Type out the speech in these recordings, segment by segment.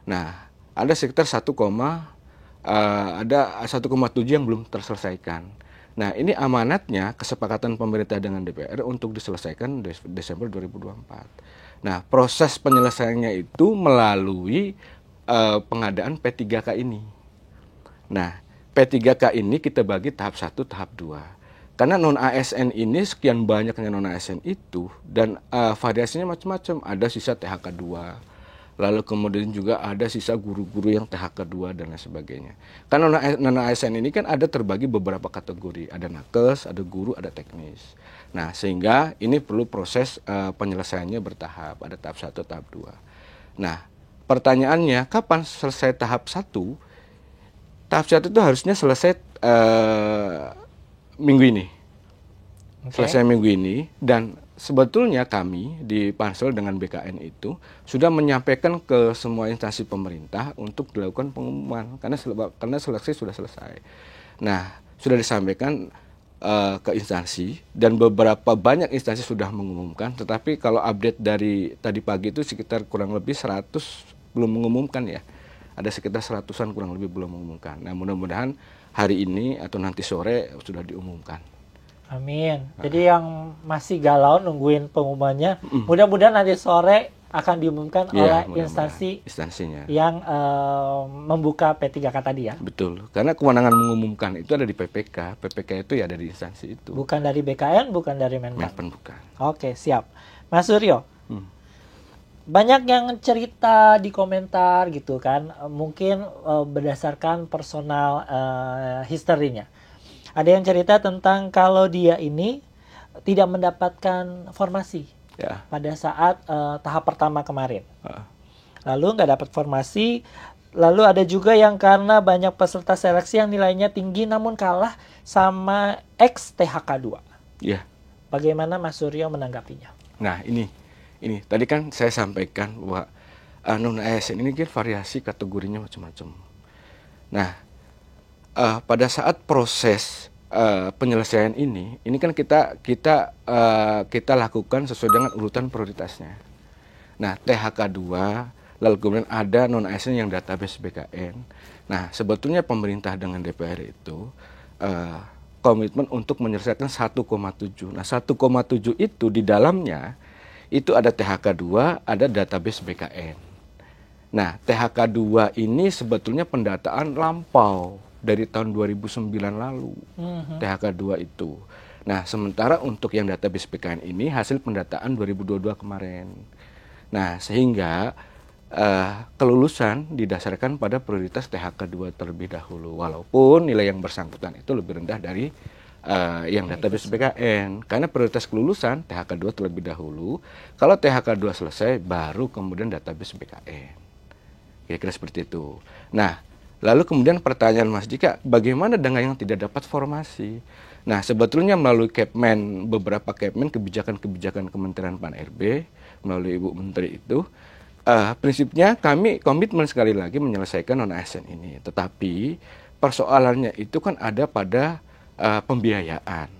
Nah, ada sekitar 1,7 yang belum terselesaikan. Nah, ini amanatnya kesepakatan pemerintah dengan DPR untuk diselesaikan Desember 2024. Nah, proses penyelesaiannya itu melalui pengadaan P3K ini. Nah, P3K ini kita bagi tahap 1, tahap 2. Karena non-ASN ini sekian banyaknya non-ASN itu dan variasinya macam-macam. Ada sisa THK 2. Lalu kemudian juga ada sisa guru-guru yang THK 2 dan lain sebagainya. Karena non-ASN ini kan ada terbagi beberapa kategori. Ada nakes, ada guru, ada teknis. Nah, sehingga ini perlu proses penyelesaiannya bertahap. Ada tahap 1, tahap 2. Nah, pertanyaannya kapan selesai tahap 1? Tahap 1 itu harusnya selesai minggu ini. Selesai minggu ini, dan sebetulnya kami di Pansel dengan BKN itu sudah menyampaikan ke semua instansi pemerintah untuk dilakukan pengumuman karena seleksi sudah selesai. Nah, sudah disampaikan ke instansi dan beberapa banyak instansi sudah mengumumkan, tetapi kalau update dari tadi pagi itu sekitar kurang lebih 100 belum mengumumkan ya. Ada sekitar 100-an kurang lebih belum mengumumkan. Nah, mudah-mudahan hari ini atau nanti sore sudah diumumkan. Amin. Jadi yang masih galau nungguin pengumumannya, mudah-mudahan nanti sore akan diumumkan oleh instansinya yang membuka P3K tadi ya. Betul. Karena kewenangan mengumumkan itu ada di PPK. PPK itu ya ada di instansi itu. Bukan dari BKN, bukan dari Menpan. Bukan. Oke, siap. Mas Suryo. Banyak yang cerita di komentar gitu kan, mungkin berdasarkan personal historinya. Ada yang cerita tentang kalau dia ini tidak mendapatkan formasi pada saat tahap pertama kemarin. Lalu nggak dapat formasi, lalu ada juga yang karena banyak peserta seleksi yang nilainya tinggi namun kalah sama ex-THK 2. Iya. Bagaimana Mas Suryo menanggapinya? Nah, ini tadi kan saya sampaikan bahwa non-ASN ini kan variasi kategorinya macam-macam. Nah, pada saat proses penyelesaian ini kan kita lakukan sesuai dengan urutan prioritasnya. Nah, THK 2, lalu kemudian ada non-ASN yang database BKN. Nah, sebetulnya pemerintah dengan DPR itu komitmen untuk menyelesaikan 1,7. Nah, 1,7 itu di dalamnya itu ada THK 2, ada database BKN. Nah, THK 2 ini sebetulnya pendataan lampau dari tahun 2009 lalu. THK 2 itu. Nah, sementara untuk yang database BKN ini hasil pendataan 2022 kemarin. Nah, sehingga kelulusan didasarkan pada prioritas THK 2 terlebih dahulu. Walaupun nilai yang bersangkutan itu lebih rendah dari yang database BKN. Karena prioritas kelulusan THK 2 terlebih dahulu. Kalau THK 2 selesai, baru kemudian database BKN. Kira-kira seperti itu. Nah, lalu kemudian pertanyaan Mas Dika, bagaimana dengan yang tidak dapat formasi? Nah, sebetulnya melalui Kepmen, beberapa Kepmen, kebijakan-kebijakan Kementerian Pan-RB, melalui Ibu Menteri itu, prinsipnya kami komitmen sekali lagi menyelesaikan non-ASN ini. Tetapi persoalannya itu kan ada pada pembiayaan.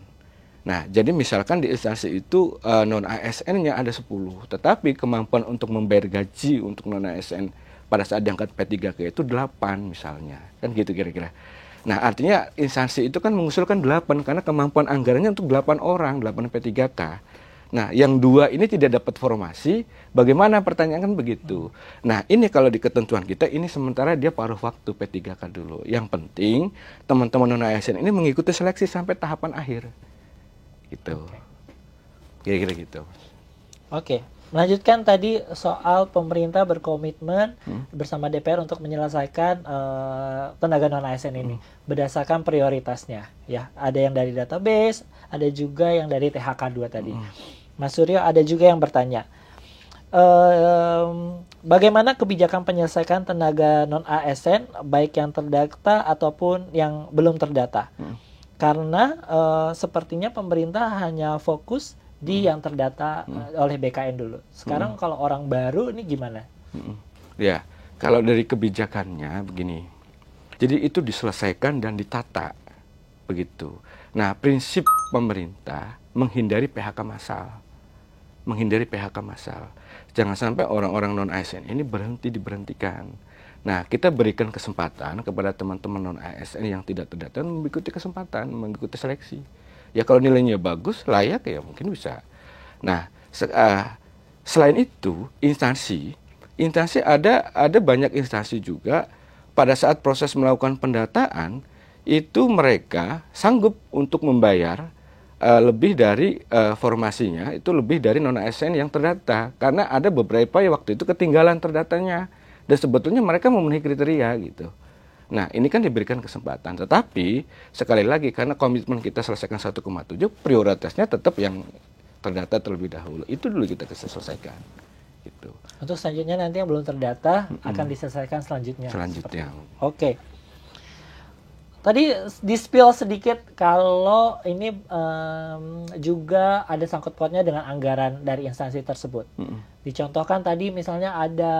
Nah, jadi misalkan di instansi itu non-ASN-nya ada 10, tetapi kemampuan untuk membayar gaji untuk non-ASN pada saat diangkat P3K itu 8 misalnya. Kan gitu kira-kira. Nah, artinya instansi itu kan mengusulkan 8 karena kemampuan anggarannya untuk 8 orang, 8 P3K. Nah, yang 2 ini tidak dapat formasi, bagaimana pertanyaan kan begitu. Nah, ini kalau di ketentuan kita, ini sementara dia paruh waktu P3K dulu. Yang penting, teman-teman non-ASN ini mengikuti seleksi sampai tahapan akhir. Gitu. Kira-kira gitu. Oke. Melanjutkan tadi soal pemerintah berkomitmen bersama DPR untuk menyelesaikan tenaga non-ASN ini berdasarkan prioritasnya. Ya, ada yang dari database, ada juga yang dari THK 2 tadi. Mas Suryo, ada juga yang bertanya, bagaimana kebijakan penyelesaian tenaga non-ASN baik yang terdata ataupun yang belum terdata? Karena sepertinya pemerintah hanya fokus di yang terdata oleh BKN dulu. Sekarang kalau orang baru ini gimana? Ya, kalau dari kebijakannya begini. Jadi itu diselesaikan dan ditata begitu. Nah, prinsip pemerintah menghindari PHK massal. menghindari PHK massal. Jangan sampai orang-orang non-ASN ini diberhentikan. Nah, kita berikan kesempatan kepada teman-teman non-ASN yang tidak terdata mengikuti kesempatan, mengikuti seleksi. Ya kalau nilainya bagus, layak ya mungkin bisa. Nah, selain itu, instansi ada banyak instansi juga pada saat proses melakukan pendataan itu mereka sanggup untuk membayar lebih dari formasinya itu lebih dari non ASN yang terdata karena ada beberapa yang waktu itu ketinggalan terdatanya dan sebetulnya mereka memenuhi kriteria gitu. Nah ini kan diberikan kesempatan, tetapi sekali lagi karena komitmen kita selesaikan 1,7 prioritasnya tetap yang terdata terlebih dahulu, itu dulu kita selesaikan. Gitu. Untuk selanjutnya nanti yang belum terdata akan diselesaikan selanjutnya. Oke. Tadi di-spill sedikit kalau ini juga ada sangkut pautnya dengan anggaran dari instansi tersebut. Dicontohkan tadi misalnya ada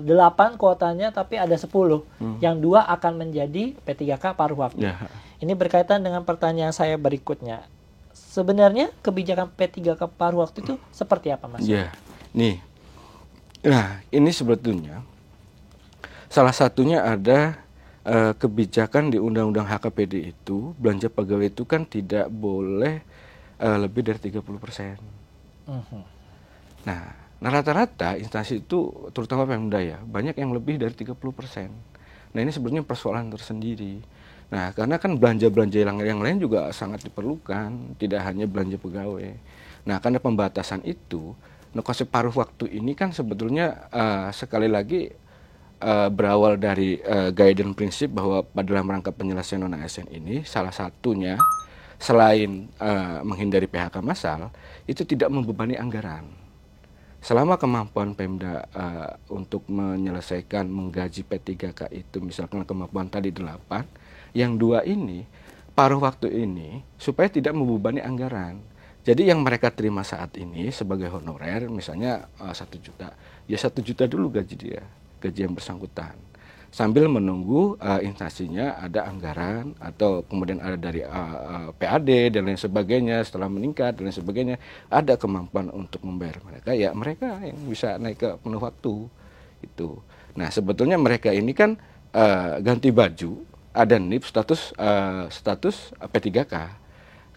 8 kuotanya tapi ada 10. Yang 2 akan menjadi P3K paruh waktu. Ini berkaitan dengan pertanyaan saya berikutnya. Sebenarnya kebijakan P3K paruh waktu itu seperti apa, Mas? Nih. Nah, ini sebetulnya salah satunya ada kebijakan di Undang-Undang HKPD itu belanja pegawai itu kan tidak boleh lebih dari 30%. Nah, rata-rata instansi itu terutama Pemda ya banyak yang lebih dari 30%. Nah ini sebenarnya persoalan tersendiri. Nah karena kan belanja-belanja yang lain juga sangat diperlukan, tidak hanya belanja pegawai. Nah karena pembatasan itu, konsep paruh waktu ini kan sebetulnya sekali lagi berawal dari guidance prinsip bahwa dalam rangka penyelesaian non-ASN ini salah satunya selain menghindari PHK massal itu tidak membebani anggaran. Selama kemampuan Pemda untuk menyelesaikan menggaji P3K itu misalkan kemampuan tadi 8, yang 2 ini paruh waktu ini supaya tidak membebani anggaran. Jadi yang mereka terima saat ini sebagai honorer misalnya 1 juta, ya 1 juta dulu gaji yang bersangkutan. Sambil menunggu instansinya ada anggaran atau kemudian ada dari PAD dan lain sebagainya, setelah meningkat dan lain sebagainya, ada kemampuan untuk membayar mereka, ya mereka yang bisa naik ke penuh waktu itu. Nah sebetulnya mereka ini kan ganti baju, ada NIP status P3K,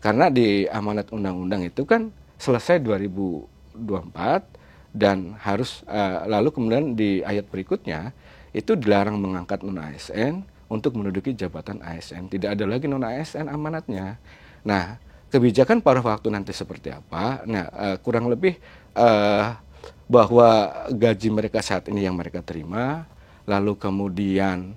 karena di amanat undang-undang itu kan selesai 2024 dan harus lalu kemudian di ayat berikutnya itu dilarang mengangkat non-ASN untuk menduduki jabatan ASN. Tidak ada lagi non-ASN amanatnya. Nah, kebijakan paruh waktu nanti seperti apa? Nah, kurang lebih bahwa gaji mereka saat ini yang mereka terima, lalu kemudian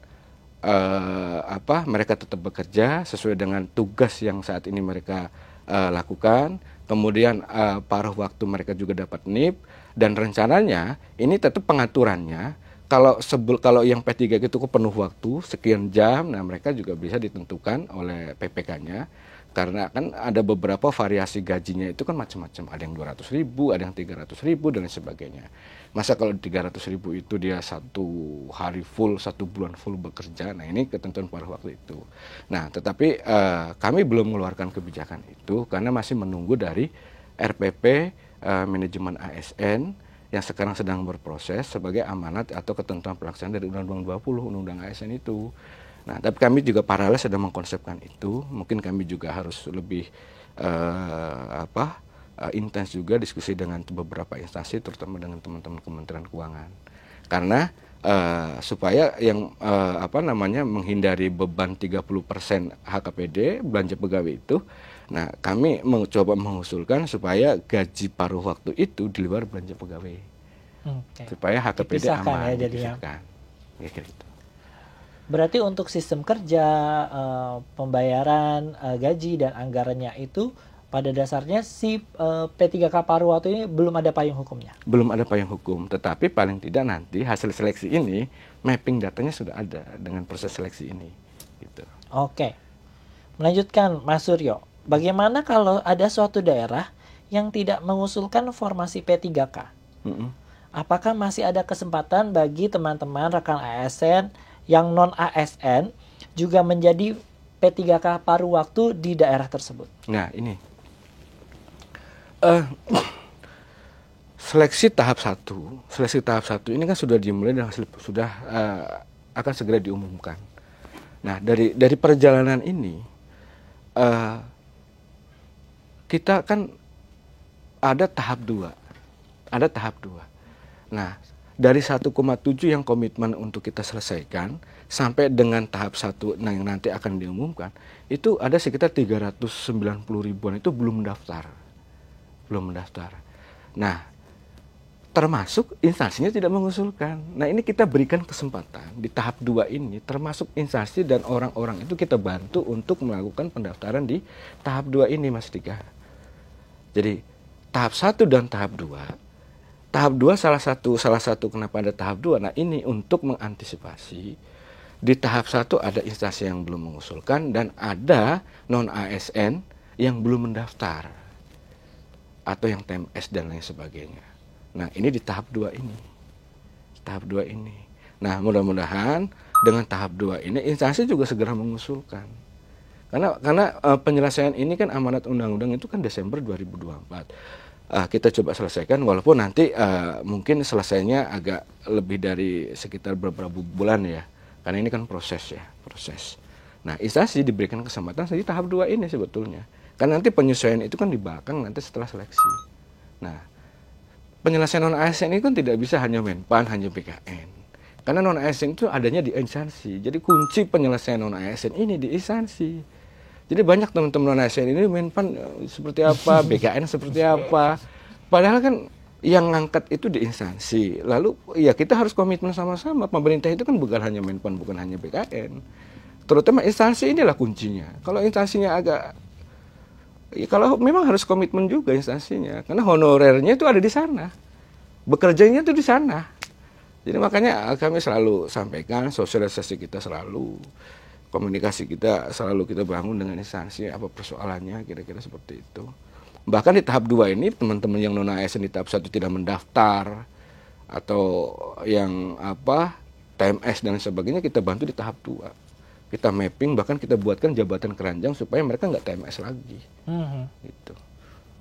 mereka tetap bekerja sesuai dengan tugas yang saat ini mereka lakukan. Kemudian paruh waktu mereka juga dapat NIP dan rencananya ini tetap pengaturannya kalau yang P3 itu penuh waktu sekian jam, nah mereka juga bisa ditentukan oleh PPK-nya karena kan ada beberapa variasi gajinya itu kan macam-macam, ada yang 200.000, ada yang 300.000 dan lain sebagainya. Masa kalau 300.000 itu dia 1 hari full, 1 bulan full bekerja, nah ini ketentuan paruh waktu itu. Nah tetapi kami belum mengeluarkan kebijakan itu karena masih menunggu dari RPP manajemen ASN yang sekarang sedang berproses sebagai amanat atau ketentuan pelaksanaan dari Undang-Undang 20, Undang-Undang ASN itu. Nah, tapi kami juga paralel sedang mengkonsepkan itu. Mungkin kami juga harus lebih intens juga diskusi dengan beberapa instansi, terutama dengan teman-teman Kementerian Keuangan. Karena supaya yang menghindari beban 30% HKPD belanja pegawai itu. Nah, kami mencoba mengusulkan supaya gaji paruh waktu itu di luar belanja pegawai. Supaya HKPD aman. Dipisahkan. Ya, gitu. Berarti untuk sistem kerja, pembayaran gaji dan anggarannya itu pada dasarnya si P3K paruh waktu ini belum ada payung hukumnya. Belum ada payung hukum, tetapi paling tidak nanti hasil seleksi ini mapping datanya sudah ada dengan proses seleksi ini. Gitu. Oke. Melanjutkan Mas Suryo. Bagaimana kalau ada suatu daerah yang tidak mengusulkan formasi P3K? Apakah masih ada kesempatan bagi teman-teman rekan ASN yang non-ASN juga menjadi P3K paruh waktu di daerah tersebut? Nah ini seleksi tahap satu ini kan sudah dimulai dan sudah akan segera diumumkan. Nah, dari perjalanan ini kita kan ada tahap 2. Nah, dari 1,7 yang komitmen untuk kita selesaikan sampai dengan tahap 1 yang nanti akan diumumkan, itu ada sekitar 390 ribuan itu belum mendaftar. Nah, termasuk instansinya tidak mengusulkan. Nah, ini kita berikan kesempatan di tahap 2 ini, termasuk instansi dan orang-orang itu kita bantu untuk melakukan pendaftaran di tahap 2 ini, Mas Dika. Jadi, tahap 1 dan tahap 2. Tahap 2 salah satu kenapa ada tahap 2. Nah, ini untuk mengantisipasi di tahap 1 ada instansi yang belum mengusulkan dan ada non-ASN yang belum mendaftar atau yang TMS dan lain sebagainya. Nah, ini di tahap 2 ini. Nah, mudah-mudahan dengan tahap 2 ini instansi juga segera mengusulkan. Karena penyelesaian ini kan amanat undang-undang itu kan Desember 2024. Kita coba selesaikan walaupun nanti mungkin selesainya agak lebih dari sekitar beberapa bulan ya. Karena ini kan proses. Nah, instansi diberikan kesempatan di tahap 2 ini sebetulnya. Karena nanti penyesuaian itu kan di belakang nanti setelah seleksi. Nah, penyelesaian non-ASN ini kan tidak bisa hanya Menpan, hanya BKN. Karena non-ASN itu adanya di instansi. Jadi kunci penyelesaian non-ASN ini di instansi. Jadi banyak teman-teman non-ASN ini Menpan seperti apa, BKN seperti apa. Padahal kan yang ngangkat itu di instansi. Lalu ya kita harus komitmen sama-sama. Pemerintah itu kan bukan hanya Menpan, bukan hanya BKN. Terutama instansi inilah kuncinya. Kalau instansinya kalau memang harus komitmen juga instansinya. Karena honorernya itu ada di sana. Bekerjanya itu di sana. Jadi makanya kami selalu sampaikan, sosialisasi kita selalu, komunikasi kita selalu kita bangun dengan instansi, apa persoalannya, kira-kira seperti itu. Bahkan di tahap 2 ini, teman-teman yang non-ASN di tahap 1 tidak mendaftar, atau yang TMS dan sebagainya, kita bantu di tahap 2. Kita mapping, bahkan kita buatkan jabatan keranjang supaya mereka nggak TMS lagi. Gitu.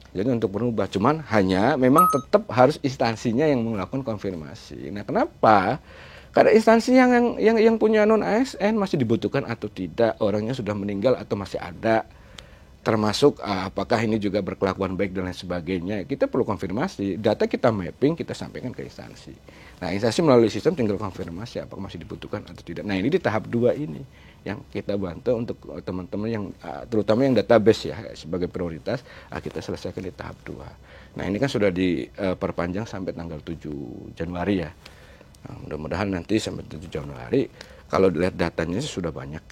Jadi untuk berubah, cuman hanya memang tetap harus instansinya yang melakukan konfirmasi. Nah, kenapa? Karena instansi yang punya non-ASN masih dibutuhkan atau tidak, orangnya sudah meninggal atau masih ada, termasuk apakah ini juga berkelakuan baik dan lain sebagainya, kita perlu konfirmasi. Data kita mapping, kita sampaikan ke instansi. Nah, instansi melalui sistem tinggal konfirmasi apakah masih dibutuhkan atau tidak. Nah, ini di tahap 2 ini yang kita bantu untuk teman-teman yang terutama yang database ya sebagai prioritas, kita selesaikan di tahap 2. Nah, ini kan sudah diperpanjang sampai tanggal 7 Januari ya. Nah, mudah-mudahan nanti sampai 7 Januari kalau dilihat datanya sudah banyak.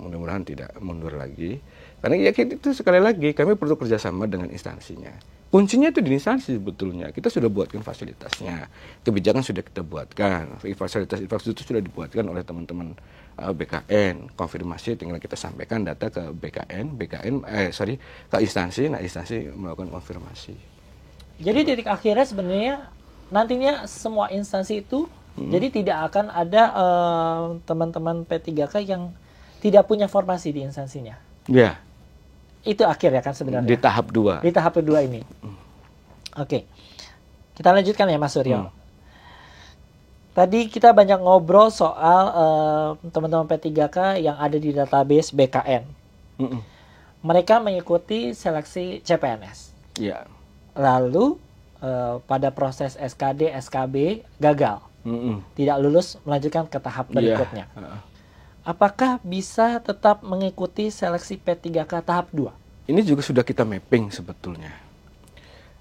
Mudah-mudahan tidak mundur lagi. Karena ya itu sekali lagi kami perlu kerjasama dengan instansinya. Kuncinya itu di instansi sebetulnya. Kita sudah buatkan fasilitasnya, kebijakan sudah kita buatkan, fasilitas infrastruktur sudah dibuatkan oleh teman-teman BKN. Konfirmasi tinggal kita sampaikan data ke ke instansi. Nah, instansi melakukan konfirmasi. Jadi titik akhirnya sebenarnya nantinya semua instansi itu jadi tidak akan ada teman-teman P3K yang tidak punya formasi di instansinya. Ya. Itu akhirnya kan sebenarnya. Di tahap 2. Di tahap kedua ini. Oke. Kita lanjutkan ya Mas Suryo. Tadi kita banyak ngobrol soal teman-teman P3K yang ada di database BKN. Mereka mengikuti seleksi CPNS. Ya. Lalu pada proses SKD, SKB gagal. Tidak lulus melanjutkan ke tahap berikutnya. Apakah bisa tetap mengikuti seleksi P3K tahap 2? Ini juga sudah kita mapping sebetulnya.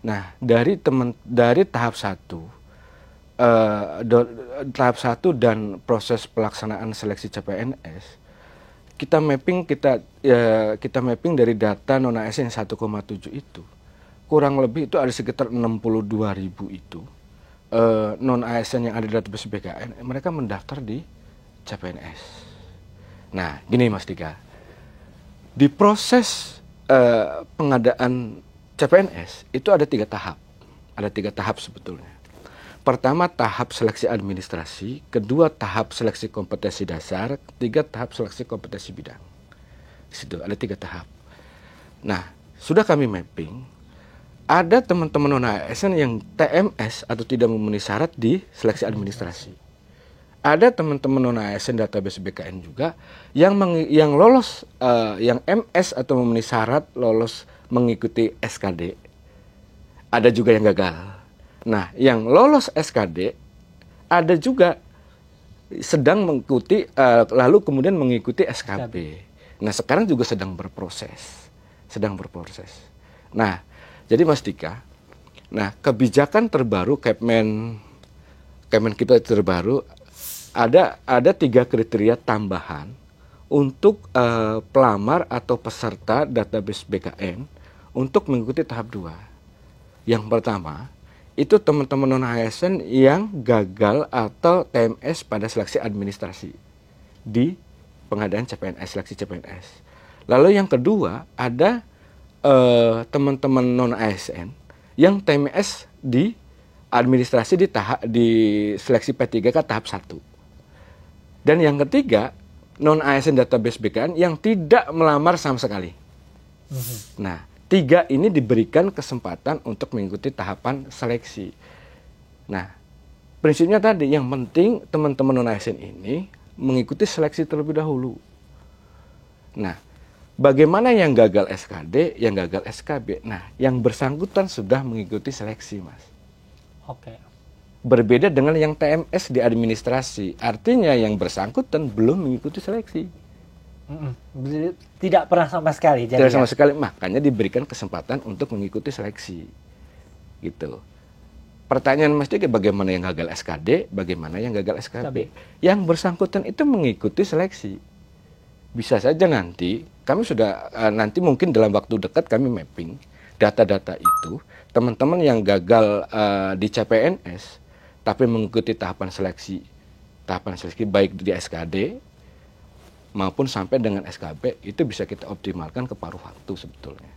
Nah, dari tahap 1 dan proses pelaksanaan seleksi CPNS, kita mapping dari data non-ASN 1,7 itu. Kurang lebih itu ada sekitar 62.000 itu. Non-ASN yang ada di database BKN, mereka mendaftar di CPNS. Nah, gini Mas Dika, di proses pengadaan CPNS itu ada 3 tahap. Ada 3 tahap sebetulnya. Pertama tahap seleksi administrasi, kedua tahap seleksi kompetensi dasar, ketiga tahap seleksi kompetensi bidang. Di situ ada 3 tahap. Nah, sudah kami mapping. ada teman-teman non-ASN yang TMS atau tidak memenuhi syarat di seleksi administrasi. Ada teman-teman non-ASN database BKN juga yang lolos, yang MS atau memenuhi syarat lolos mengikuti SKD. Ada juga yang gagal. Nah, yang lolos SKD ada juga sedang mengikuti, lalu kemudian mengikuti SKB. Nah, sekarang juga sedang berproses. Nah, jadi Mas Dika, nah kebijakan terbaru Kemenkipta terbaru ada 3 kriteria tambahan untuk pelamar atau peserta database BKN untuk mengikuti tahap 2. Yang pertama, itu teman-teman non-ASN yang gagal atau TMS pada seleksi administrasi di pengadaan CPNS, seleksi CPNS. Lalu yang kedua, ada teman-teman non-ASN yang TMS di administrasi di seleksi P3K tahap 1. Dan yang ketiga, non-ASN database BKN yang tidak melamar sama sekali. Nah, 3 ini diberikan kesempatan untuk mengikuti tahapan seleksi. Nah, prinsipnya tadi yang penting teman-teman non-ASN ini mengikuti seleksi terlebih dahulu. Nah, bagaimana yang gagal SKD, yang gagal SKB? Nah, yang bersangkutan sudah mengikuti seleksi, Mas. Oke. Berbeda dengan yang TMS di administrasi, artinya yang bersangkutan belum mengikuti seleksi. Tidak pernah sama sekali. Tidak sama sekali, makanya diberikan kesempatan untuk mengikuti seleksi. Gitu. Pertanyaan Mas Dika, bagaimana yang gagal SKD, bagaimana yang gagal SKB? Yang bersangkutan itu mengikuti seleksi. Bisa saja nanti, kami sudah, nanti mungkin dalam waktu dekat kami mapping data-data itu, teman-teman yang gagal di CPNS, tapi mengikuti tahapan seleksi baik di SKD, maupun sampai dengan SKB, itu bisa kita optimalkan ke paruh waktu sebetulnya.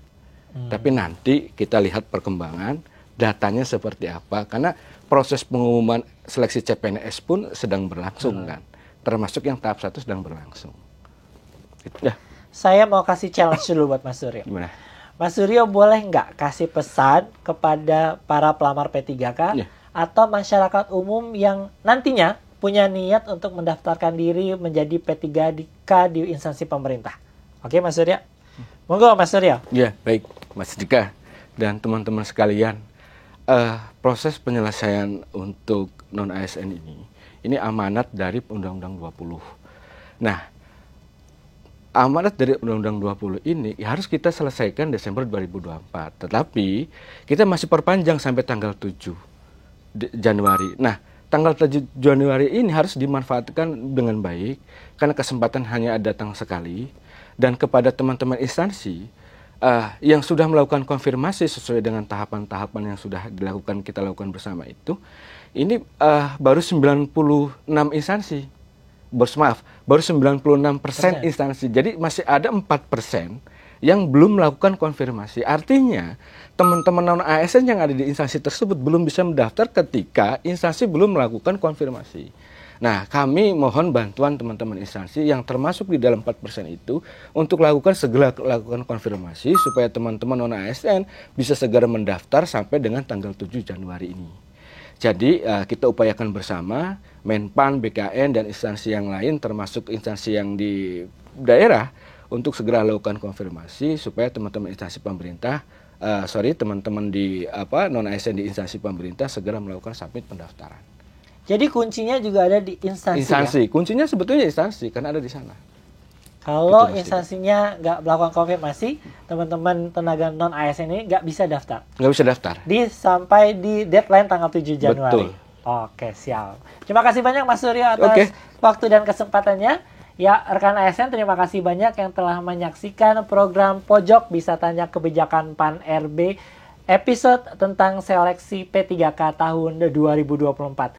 Tapi nanti kita lihat perkembangan, datanya seperti apa, karena proses pengumuman seleksi CPNS pun sedang berlangsung kan, termasuk yang tahap 1 sedang berlangsung. Gitu. Ya. Saya mau kasih challenge dulu buat Mas Suryo. Gimana? Mas Suryo boleh nggak kasih pesan kepada para pelamar P3K atau masyarakat umum yang nantinya punya niat untuk mendaftarkan diri menjadi P3K di instansi pemerintah? Oke, Mas Suryo? Monggo, Mas Suryo. Ya, baik, Mas Dika dan teman-teman sekalian. Proses penyelesaian untuk non-ASN ini amanat dari Undang-Undang 20. Nah, amanat dari Undang-Undang 20 ini harus kita selesaikan Desember 2024. Tetapi kita masih perpanjang sampai tanggal 7 Januari. Nah, tanggal 7 Januari ini harus dimanfaatkan dengan baik karena kesempatan hanya datang sekali. Dan kepada teman-teman instansi yang sudah melakukan konfirmasi sesuai dengan tahapan-tahapan yang sudah kita lakukan bersama itu, ini baru 96 instansi. Baru 96% instansi. Jadi masih ada 4% yang belum melakukan konfirmasi. Artinya, teman-teman non-ASN yang ada di instansi tersebut belum bisa mendaftar ketika instansi belum melakukan konfirmasi. Nah, kami mohon bantuan teman-teman instansi yang termasuk di dalam 4% itu untuk segera lakukan konfirmasi supaya teman-teman non-ASN bisa segera mendaftar sampai dengan tanggal 7 Januari ini. Jadi kita upayakan bersama Menpan, BKN, dan instansi yang lain termasuk instansi yang di daerah untuk segera lakukan konfirmasi supaya teman-teman instansi pemerintah, teman-teman di non-ASN di instansi pemerintah segera melakukan submit pendaftaran. Jadi kuncinya juga ada di instansi. Instansi, ya? Kuncinya sebetulnya instansi karena ada di sana. Kalau instansinya nggak melakukan konfirmasi, teman-teman tenaga non ASN ini nggak bisa daftar. Nggak bisa daftar. Sampai di deadline tanggal 7 Januari. Betul. Oke, siap. Terima kasih banyak Mas Suryo atas waktu dan kesempatannya. Ya, rekan ASN, terima kasih banyak yang telah menyaksikan program Pojok Bisa Tanya Kebijakan PAN RB episode tentang seleksi P3K tahun 2024.